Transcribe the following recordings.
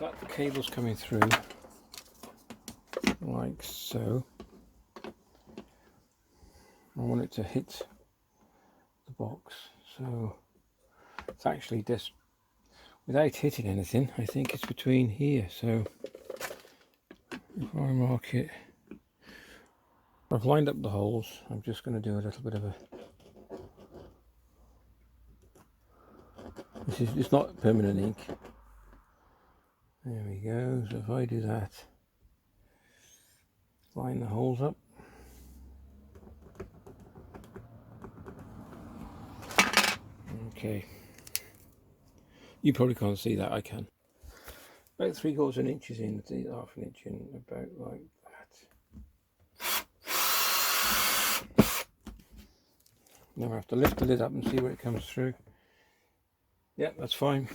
So that cable's coming through like so. I want it to hit the box, so it's actually just without hitting anything. I think it's between here, so if I mark it, I've lined up the holes. I'm just going to do a little bit of a, it's not permanent ink. There we go. So if I do that, line the holes up. Okay, you probably can't see that, I can. About 3/4 inches in, 1/2 inch in, about like that. Now I have to lift the lid up and see where it comes through. Yep, that's fine.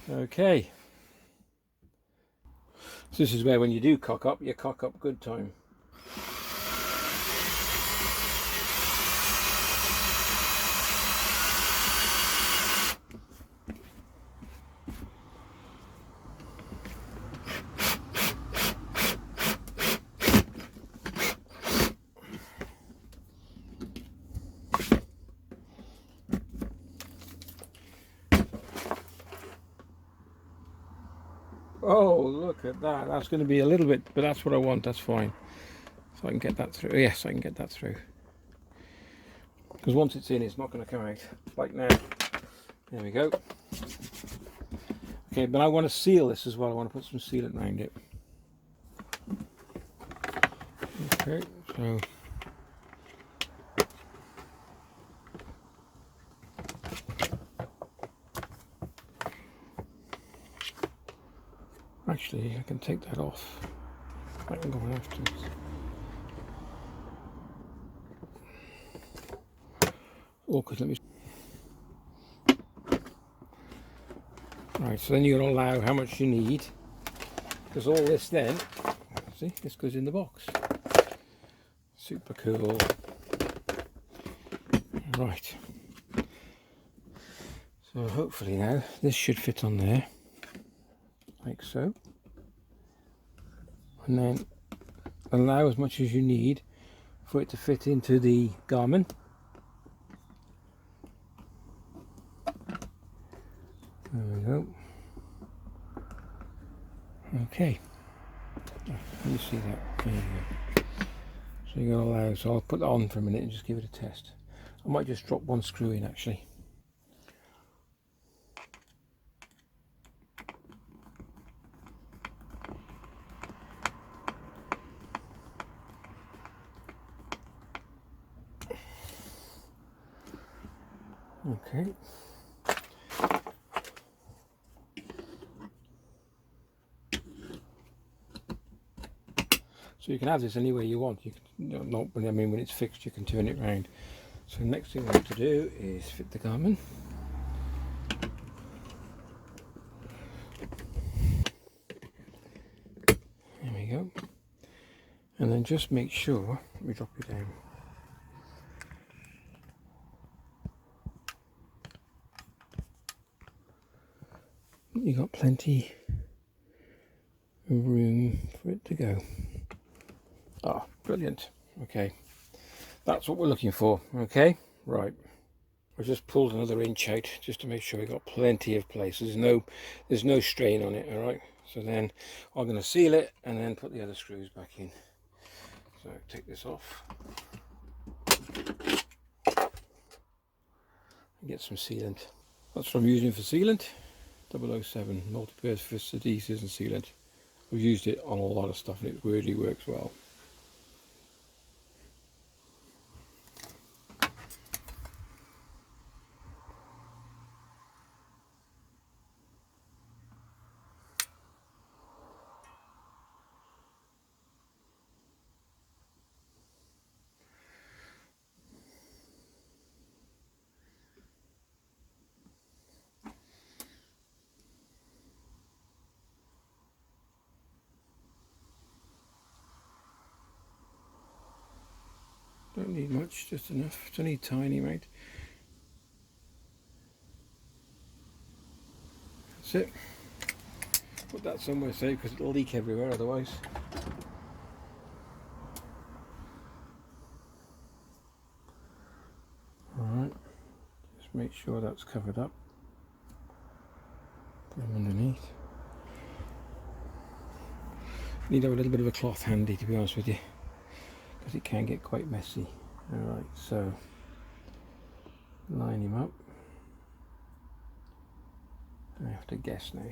Okay. So this is where when you do cock up, you cock up good time. Oh, look at that. That's going to be a little bit, but that's what I want. That's fine. So I can get that through. Yes, I can get that through. Because once it's in, it's not going to come out. Like now. There we go. Okay, but I want to seal this as well. I want to put some sealant around it. Okay, so actually I can take that off. I can go on afterwards. Awkward, let me. Right, so then you're going to allow how much you need, because all this then, see, this goes in the box. Super cool. Right, so hopefully now this should fit on there, like so, and then allow as much as you need for it to fit into the Garmin. There we go. Okay, let me see that. There you go. So you're going to allow, so I'll put that on for a minute and just give it a test. I might just drop one screw in actually. Okay. So you can have this any way you want. You can not, I mean, when it's fixed, you can turn it round. So the next thing we have to do is fit the Garmin. There we go. And then just make sure, let me drop you down. You got plenty of room for it to go. Ah, brilliant. Okay, that's what we're looking for. Okay, right. I just pulled another inch out just to make sure we got plenty of place. There's no strain on it. All right. So then I'm going to seal it and then put the other screws back in. So take this off and get some sealant. That's what I'm using for sealant. 007 multi-purpose adhesives and sealant. I've used it on a lot of stuff and it really works well. Don't need much, just enough. It's only tiny, right? That's it. Put that somewhere safe because it'll leak everywhere otherwise. Alright, just make sure that's covered up. Put them underneath. Need to have a little bit of a cloth handy, to be honest with you, because it can get quite messy. Alright, so line him up. I have to guess now.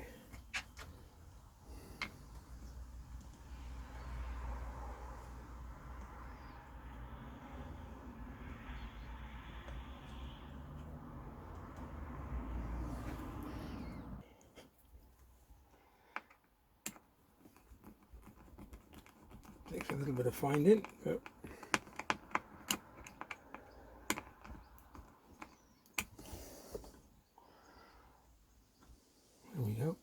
Takes a little bit of finding, but there we go.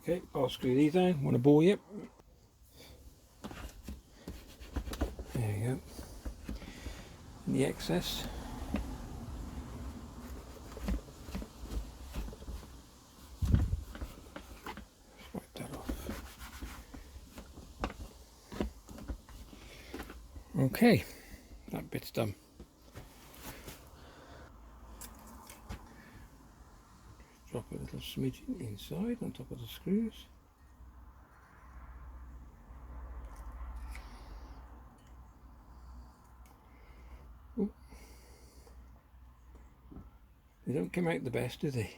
Okay, I'll screw these down. Want to bore you? There you go. And the excess. Wipe that off. Okay, that bit's done. Drop a little smidgen inside on top of the screws. Ooh. They don't come out the best, do they?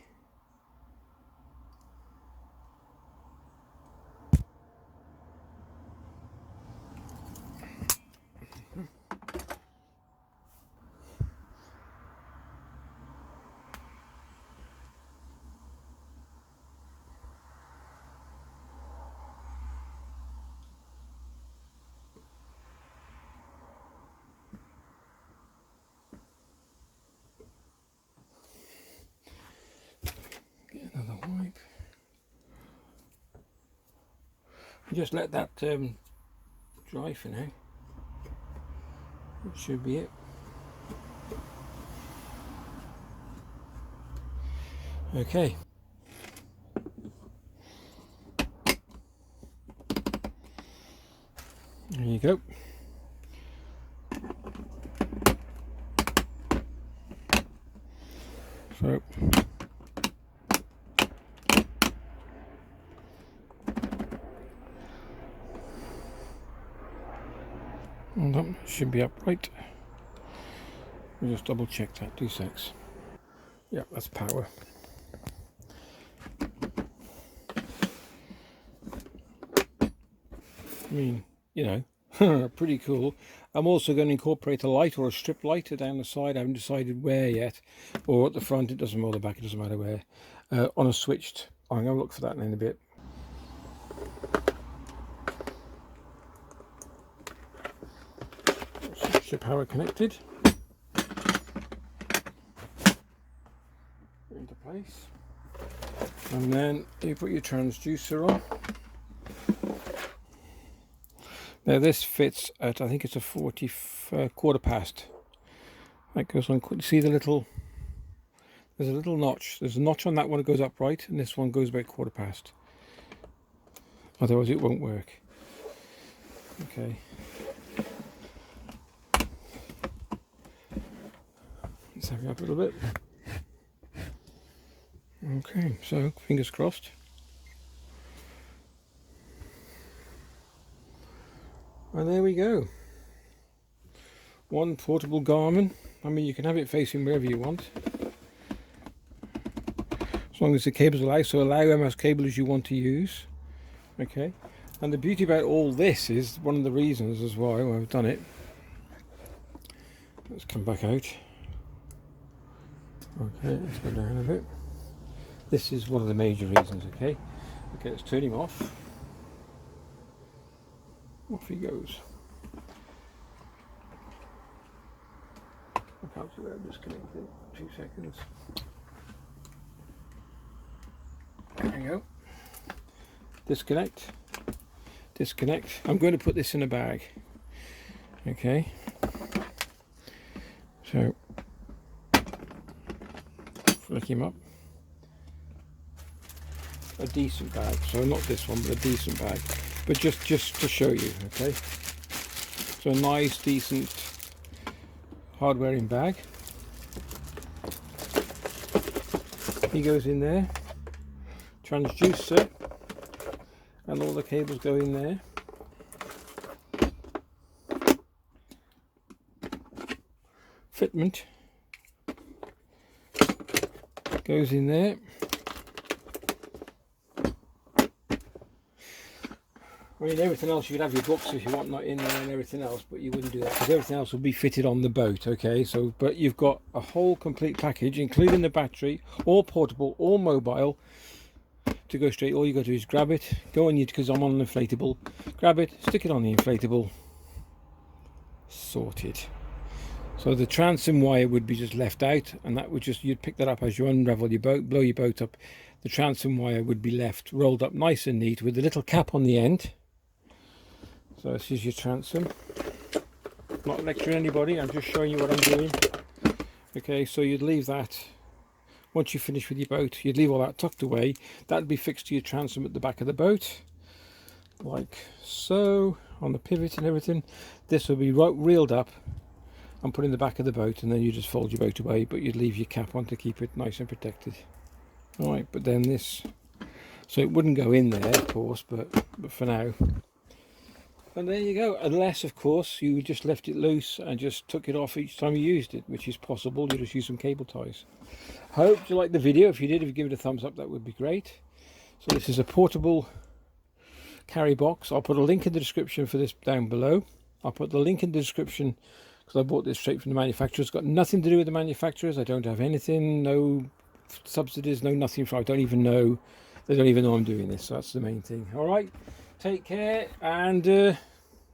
Get another wipe. Just let that dry for now. That should be it. Okay. There you go. So hold on, should be upright. We'll just double check that, 2 secs. Yeah, that's power. I mean, you know, pretty cool. I'm also going to incorporate a light or a strip lighter down the side. I haven't decided where yet, or at the front. It doesn't matter, the back, it doesn't matter where. On a switched. I'm going to look for that in a bit. Switch power connected into place, and then you put your transducer on. Now this fits at, I think it's a 40 quarter past. That goes on. See the little, there's a little notch. There's a notch on that one that goes upright, and this one goes about quarter past. Otherwise it won't work. Okay. Let's have it up a little bit. Okay, so fingers crossed. And there we go. One portable Garmin. I mean, you can have it facing wherever you want, as long as the cables allow. So allow how much cable as you want to use. Okay. And the beauty about all this is, one of the reasons as why I've done it. Let's come back out. Okay, let's go down a bit. This is one of the major reasons. Okay. Okay, let's turn him off. Off he goes. I can't see where I'm disconnected. 2 seconds. There we go. Disconnect. Disconnect. I'm going to put this in a bag. Okay. So flick him up. A decent bag, so not this one, but a decent bag, but just to show you. Okay, so a nice decent hard wearing bag. He goes in there, transducer, and all the cables go in there. Fitment goes in there. I mean, everything else, you could have your books if you want not in there and everything else, but you wouldn't do that because everything else will be fitted on the boat. Okay, so but you've got a whole complete package, including the battery, all portable, all mobile, to go straight. All you got to do is grab it, go on you, because I'm on an inflatable, grab it, stick it on the inflatable, sorted. So the transom wire would be just left out, and that would just, you'd pick that up as you unravel your boat, blow your boat up. The transom wire would be left rolled up nice and neat with a little cap on the end. So this is your transom. Not lecturing anybody, I'm just showing you what I'm doing. Okay, so you'd leave that, once you finish with your boat, you'd leave all that tucked away. That'd be fixed to your transom at the back of the boat, like so, on the pivot and everything. This will be reeled up and put in the back of the boat, and then you just fold your boat away, but you'd leave your cap on to keep it nice and protected. Alright, but then this, so it wouldn't go in there, of course, but for now. And there you go, unless of course you just left it loose and just took it off each time you used it, which is possible. You just use some cable ties. Hope you liked the video. If you did, if you give it a thumbs up, that would be great. So this is a portable carry box. I'll put a link in the description for this down below. I'll put the link in the description because I bought this straight from the manufacturer. It's got nothing to do with the manufacturers. I don't have anything, no subsidies, no nothing. I don't even know, they don't even know I'm doing this, so that's the main thing. All right, take care, and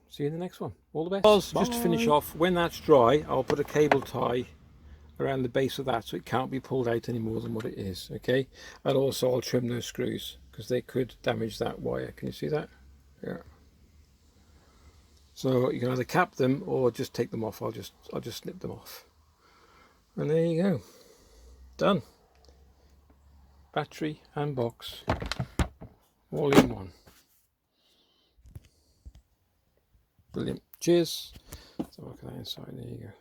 see you in the next one. All the best. Just to finish off, when that's dry, I'll put a cable tie around the base of that so it can't be pulled out any more than what it is. Okay, and also I'll trim those screws because they could damage that wire. Can you see that? Yeah. So you can either cap them or just take them off. I'll just snip them off. And there you go. Done. Battery and box all in one. Brilliant. Cheers. So look at that inside. There you go.